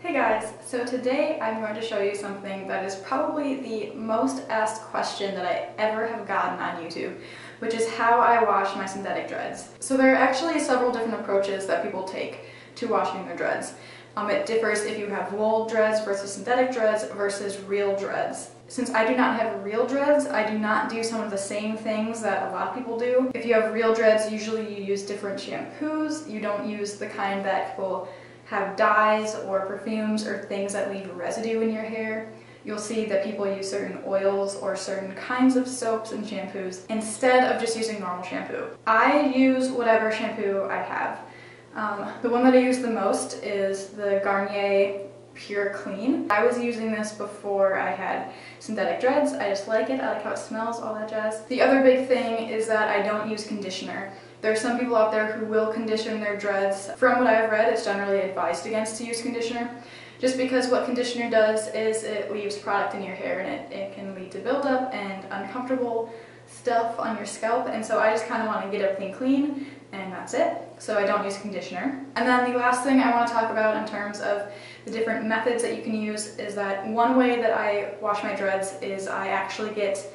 Hey guys, so today I'm going to show you something that is probably the most asked question that I ever have gotten on YouTube, which is how I wash my synthetic dreads. So there are actually several different approaches that people take to washing their dreads. It differs if you have wool dreads versus synthetic dreads versus real dreads. Since I do not have real dreads, I do not do some of the same things that a lot of people do. If you have real dreads, usually you use different shampoos. You don't use the kind that will have dyes or perfumes or things that leave residue in your hair. You'll see that people use certain oils or certain kinds of soaps and shampoos instead of just using normal shampoo. I use whatever shampoo I have. The one that I use the most is the Garnier Pure Clean. I was using this before I had synthetic dreads. I just like it. I like how it smells, all that jazz. The other big thing is that I don't use conditioner. There are some people out there who will condition their dreads. From what I've read, it's generally advised against to use conditioner, just because what conditioner does is it leaves product in your hair and it can lead to buildup and uncomfortable stuff on your scalp, and so I just kind of want to get everything clean, and that's it. So I don't use conditioner. And then the last thing I want to talk about in terms of the different methods that you can use is that one way that I wash my dreads is I actually get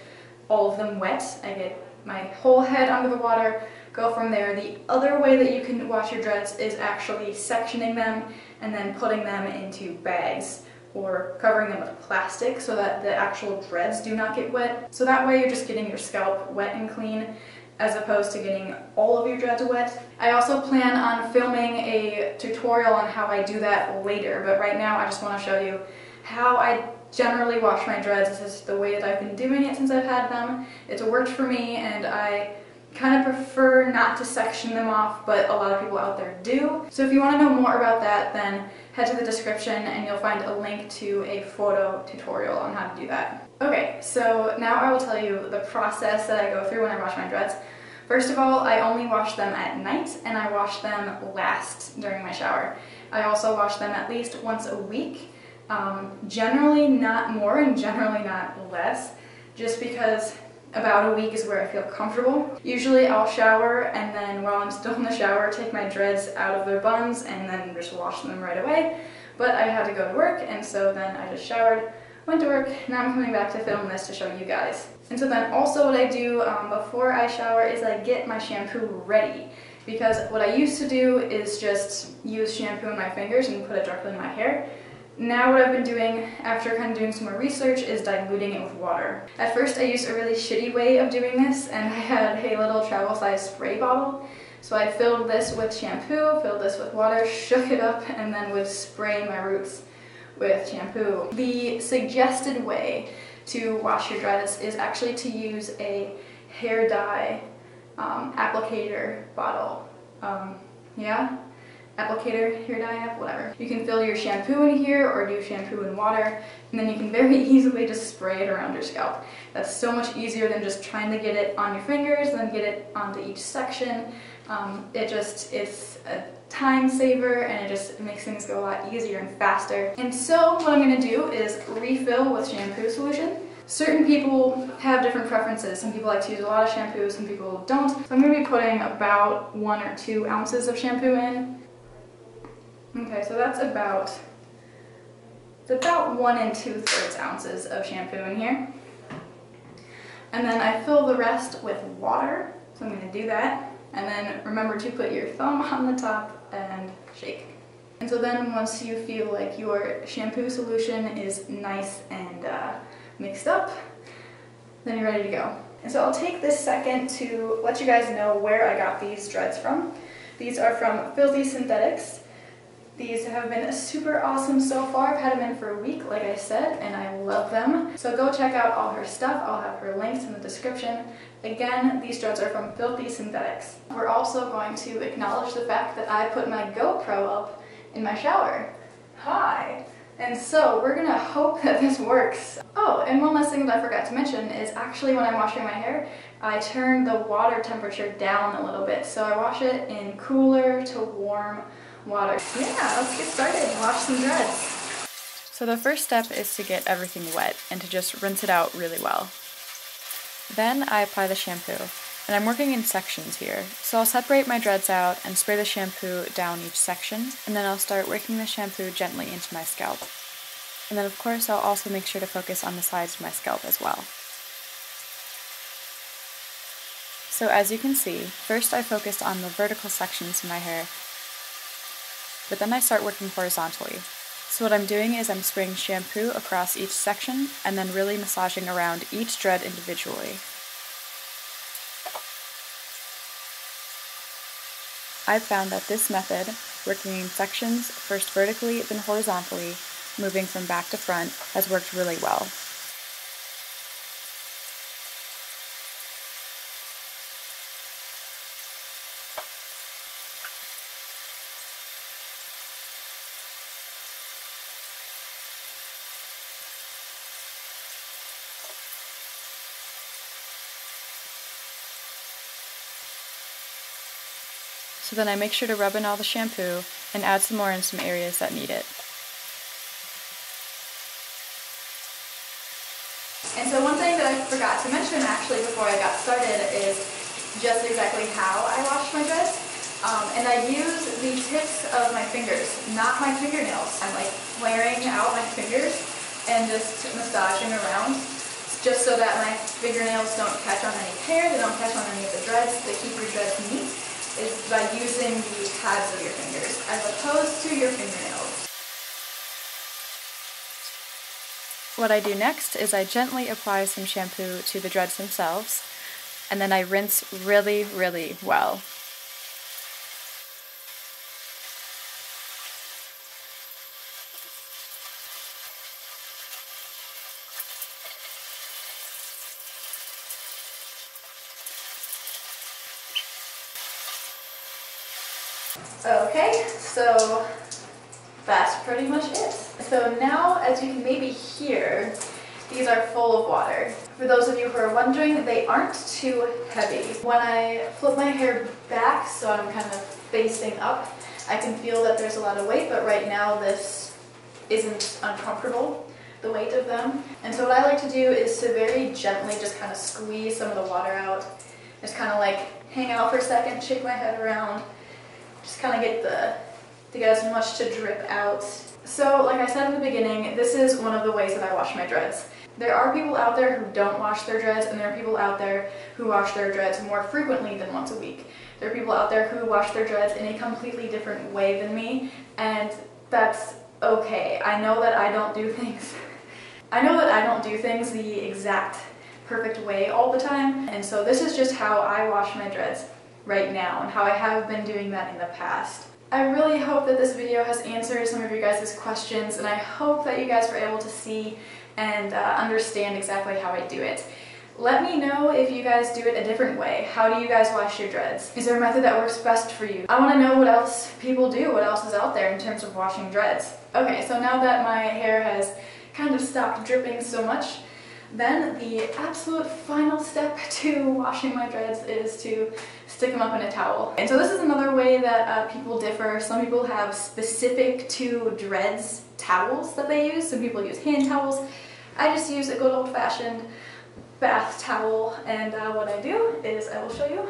all of them wet. I get my whole head under the water, go from there. The other way that you can wash your dreads is actually sectioning them and then putting them into bags or covering them with plastic so that the actual dreads do not get wet. So that way you're just getting your scalp wet and clean as opposed to getting all of your dreads wet. I also plan on filming a tutorial on how I do that later, but right now I just want to show you how I generally wash my dreads. This is the way that I've been doing it since I've had them. It's worked for me, and I kind of prefer not to section them off, but a lot of people out there do. So if you want to know more about that, then head to the description and you'll find a link to a photo tutorial on how to do that. Okay, so now I will tell you the process that I go through when I wash my dreads. First of all, I only wash them at night, and I wash them last during my shower. I also wash them at least once a week. Generally not more and generally not less, just because about a week is where I feel comfortable. Usually I'll shower, and then while I'm still in the shower, take my dreads out of their buns and then just wash them right away. But I had to go to work, and so then I just showered, went to work. Now I'm coming back to film this to show you guys. And so then also what I do before I shower is I get my shampoo ready, because what I used to do is just use shampoo in my fingers and put it directly in my hair. Now what I've been doing, after kind of doing some more research, is diluting it with water. At first I used a really shitty way of doing this, and I had a little travel size spray bottle. So I filled this with shampoo, filled this with water, shook it up, and then would spray my roots with shampoo. The suggested way to wash your dreads is actually to use a hair dye applicator bottle. Applicator, hair dye, whatever. You can fill your shampoo in here or do shampoo in water, and then you can very easily just spray it around your scalp. That's so much easier than just trying to get it on your fingers, then get it onto each section. It's a time saver, and it just makes things go a lot easier and faster. And so what I'm going to do is refill with shampoo solution. Certain people have different preferences. Some people like to use a lot of shampoo, some people don't. So I'm going to be putting about 1 or 2 ounces of shampoo in. Okay, so that's about 1 2/3 ounces of shampoo in here. And then I fill the rest with water, so I'm going to do that. And then remember to put your thumb on the top and shake. And so then once you feel like your shampoo solution is nice and mixed up, then you're ready to go. And so I'll take this second to let you guys know where I got these dreads from. These are from Filthy Synthetics. These have been super awesome so far. I've had them in for a week, like I said, and I love them. So go check out all her stuff. I'll have her links in the description. Again, these dreads are from Filthy Synthetics. We're also going to acknowledge the fact that I put my GoPro up in my shower. Hi! And so we're gonna hope that this works. Oh, and one last thing that I forgot to mention is actually when I'm washing my hair, I turn the water temperature down a little bit. So I wash it in cooler to warm water. Yeah, let's get started. Wash some dreads. So the first step is to get everything wet and to just rinse it out really well. Then I apply the shampoo. And I'm working in sections here. So I'll separate my dreads out and spray the shampoo down each section, and then I'll start working the shampoo gently into my scalp. And then of course I'll also make sure to focus on the sides of my scalp as well. So as you can see, first I focused on the vertical sections of my hair, but then I start working horizontally. So what I'm doing is I'm spraying shampoo across each section and then really massaging around each dread individually. I've found that this method, working in sections, first vertically, then horizontally, moving from back to front, has worked really well. So then I make sure to rub in all the shampoo and add some more in some areas that need it. And so one thing that I forgot to mention actually before I got started is just exactly how I wash my dreads. And I use the tips of my fingers, not my fingernails. I'm like flaring out my fingers and just massaging around just so that my fingernails don't catch on any hair, they don't catch on any of the dreads, they keep your dreads neat. Is by using the pads of your fingers as opposed to your fingernails. What I do next is I gently apply some shampoo to the dreads themselves, and then I rinse really, really well. Okay, so that's pretty much it. So now, as you can maybe hear, these are full of water. For those of you who are wondering, they aren't too heavy. When I flip my hair back so I'm kind of facing up, I can feel that there's a lot of weight, but right now this isn't uncomfortable, the weight of them. And so what I like to do is to very gently just kind of squeeze some of the water out. Just kind of like hang out for a second, shake my head around, just kind of get to get as much to drip out. So like I said in the beginning, this is one of the ways that I wash my dreads. There are people out there who don't wash their dreads, and there are people out there who wash their dreads more frequently than once a week. There are people out there who wash their dreads in a completely different way than me, and that's okay. I know that I don't do things the exact perfect way all the time, and so this is just how I wash my dreads right now and how I have been doing that in the past. I really hope that this video has answered some of your guys' questions, and I hope that you guys were able to see and understand exactly how I do it. Let me know if you guys do it a different way. How do you guys wash your dreads? Is there a method that works best for you? I want to know what else people do, what else is out there in terms of washing dreads. Okay, so now that my hair has kind of stopped dripping so much, then the absolute final step to washing my dreads is to stick them up in a towel. And so this is another way that people differ. Some people have specific to dreads towels that they use. Some people use hand towels. I just use a good old-fashioned bath towel, and what I do is I will show you.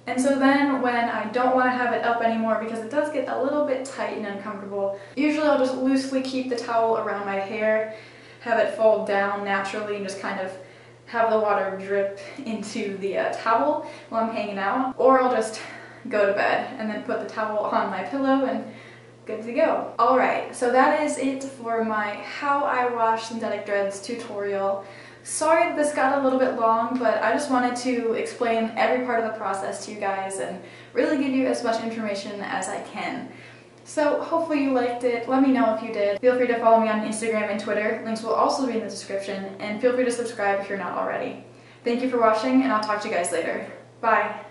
And so then when I don't want to have it up anymore, because it does get a little bit tight and uncomfortable, usually I'll just loosely keep the towel around my hair, have it fall down naturally, and just kind of have the water drip into the towel while I'm hanging out. Or I'll just go to bed and then put the towel on my pillow and good to go. Alright, so that is it for my How I Wash Synthetic Dreads tutorial. Sorry that this got a little bit long, but I just wanted to explain every part of the process to you guys and really give you as much information as I can. So hopefully you liked it. Let me know if you did. Feel free to follow me on Instagram and Twitter. Links will also be in the description, and feel free to subscribe if you're not already. Thank you for watching, and I'll talk to you guys later. Bye!